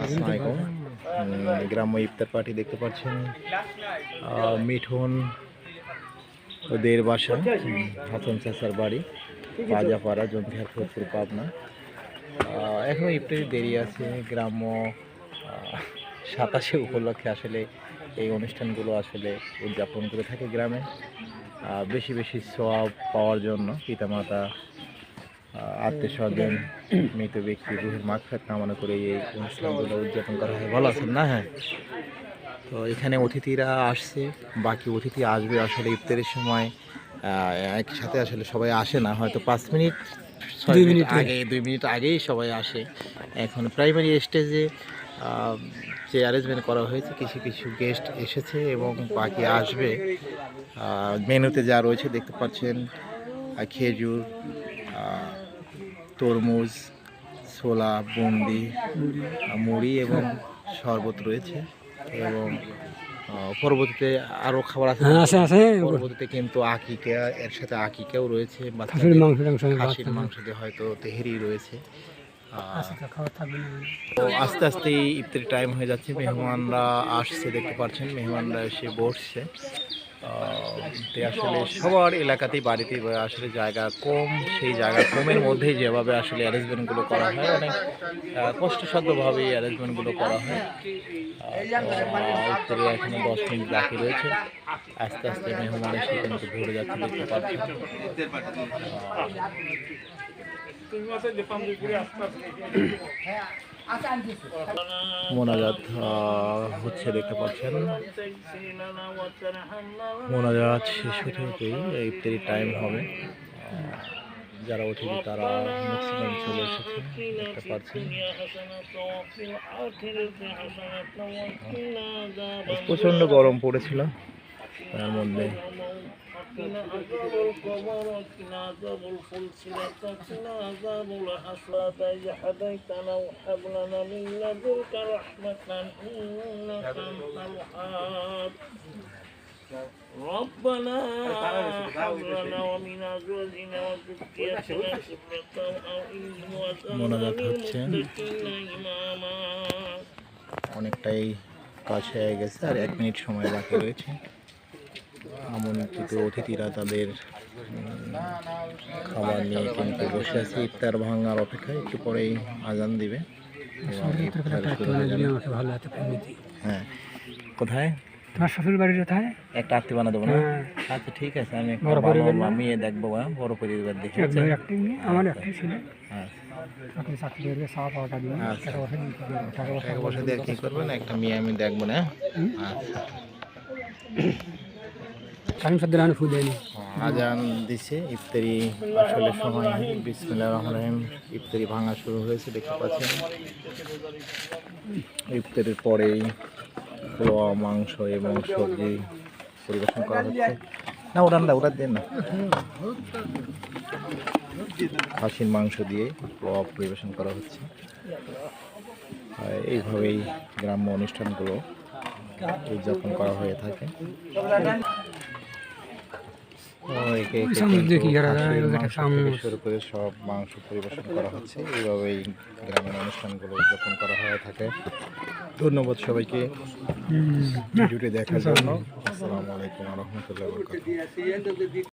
আসসালামু আলাইকুম। গ্রাম্য ইফতার পার্টি দেখতে পাচ্ছেন। মিঠুন ওদের বাসা, হাসান চাচার বাড়ি, পাজাপাড়া, জন্তিহাট, ফরিদপুর, পাবনা। এখনও ইফতারি দেরি আছে। গ্রাম্য 27 উপলক্ষে আসলে এই অনুষ্ঠানগুলো আসলে উদযাপন করে থাকে গ্রামে। বেশি বেশি সওয়াব পাওয়ার জন্য পিতামাতা, আত্মীয় স্বজন, মৃত ব্যক্তি রুহের মাগফিরাত কামনা করে এই অনুষ্ঠানগুলো উদযাপন করা হয়। ভালো আছেন না? হ্যাঁ। তো এখানে অতিথিরা আসছে, বাকি অতিথি আসবে আসলে ইফতারের সময়। একসাথে আসলে সবাই আসে না, হয়তো 5 মিনিট 6 মিনিট আগে, 2 মিনিট আগেই সবাই আসে। এখন প্রাইমারি স্টেজে যে অ্যারেঞ্জমেন্ট করা হয়েছে, কিছু কিছু গেস্ট এসেছে এবং বাকি আসবে। মেনুতে যা রয়েছে দেখতে পাচ্ছেন, খেজুর, তরমুজ, ছোলা, বুন্দি, মুড়ি এবং শরবত রয়েছে। এবং পরবর্তীতে আরও খাবার আছে। পরবর্তীতে কিন্তু আকিকা, এর সাথে আকিকাও রয়েছে। খাসির মাংস দিয়ে হয়তো তেহেরি রয়েছে। তো আস্তে আস্তে ইফতারি টাইম হয়ে যাচ্ছে। মেহমানরা আসছে, দেখতে পাচ্ছেন মেহমানরা এসে বসছে। আসলে সবার এলাকাতেই বাড়িতে আসলে জায়গা কম, সেই জায়গা কমের মধ্যেই যেভাবে আসলে অ্যারেঞ্জমেন্টগুলো করা হয়, অনেক কষ্টসাধ্যভাবেই অ্যারেঞ্জমেন্টগুলো করা হয়। ইফতারি এখনো 10 মিনিট বাকি রয়েছে। আস্তে আস্তে মেহমান এসে কিন্তু ভরে যাচ্ছে, দেখতে পাচ্ছেন। মোনাজাত হচ্ছে, দেখতে পাচ্ছেন। মোনাজাত শেষ হতে হতেই ইফতারি টাইম হবে। যারা অতিথি তারা ম্যাক্সিমাম চলে এসেছে, দেখতে পাচ্ছেন। প্রচণ্ড গরম পড়েছিল, তার মধ্যে ربنا هب لنا ومن ازواجنا وذرياتنا মোনাজাত হচ্ছে। ইমামা। অনেকটাই কাজ হয়ে গেছে, আর 1 মিনিট সময় বাকি রয়েছে। আমন্ত্রিত অতিথিরা তাদের খাবার নিয়ে কিন্তু বসে আছে ইফতার ভাঙার অপেক্ষায়। একটু পরেই আজান দিবে। হ্যাঁ, কোথায় তোমার শ্বশুর বাড়ি কোথায়? একটা আত্মীয় বানা দেবো না? আচ্ছা ঠিক আছে, আমি মেয়ে দেখবো, বড় পরিবার দেখে। আমার একটি ছিল, টাকা পয়সা দিয়ে কি করবেন, একটা মেয়ে আমি দেখবো না। আজান দিছে, ইফতারি আসলে সময়। বিসমিল্লাহির রহমানির রহিম। ইফতারি ভাঙা শুরু হয়েছে, দেখতে পাচ্ছেন। ইফতারির পরেই পোয়া, মাংস এবং সবজি পরিবেশন করা হচ্ছে। না, ওটা দেন না। খাসির মাংস দিয়ে পোয়া পরিবেশন করা হচ্ছে। এইভাবেই গ্রাম্য অনুষ্ঠানগুলো উদযাপন করা হয়ে থাকে। শুরু করে সব মাংস পরিবেশন করা হচ্ছে। এইভাবেই গ্রামের অনুষ্ঠানগুলো উদযাপন করা হয়ে থাকে। ধন্যবাদ সবাইকে ভিডিওটি দেখার জন্য। আসসালামু আলাইকুম ওয়া রাহমাতুল্লাহি ওয়া বারাকাতুহু।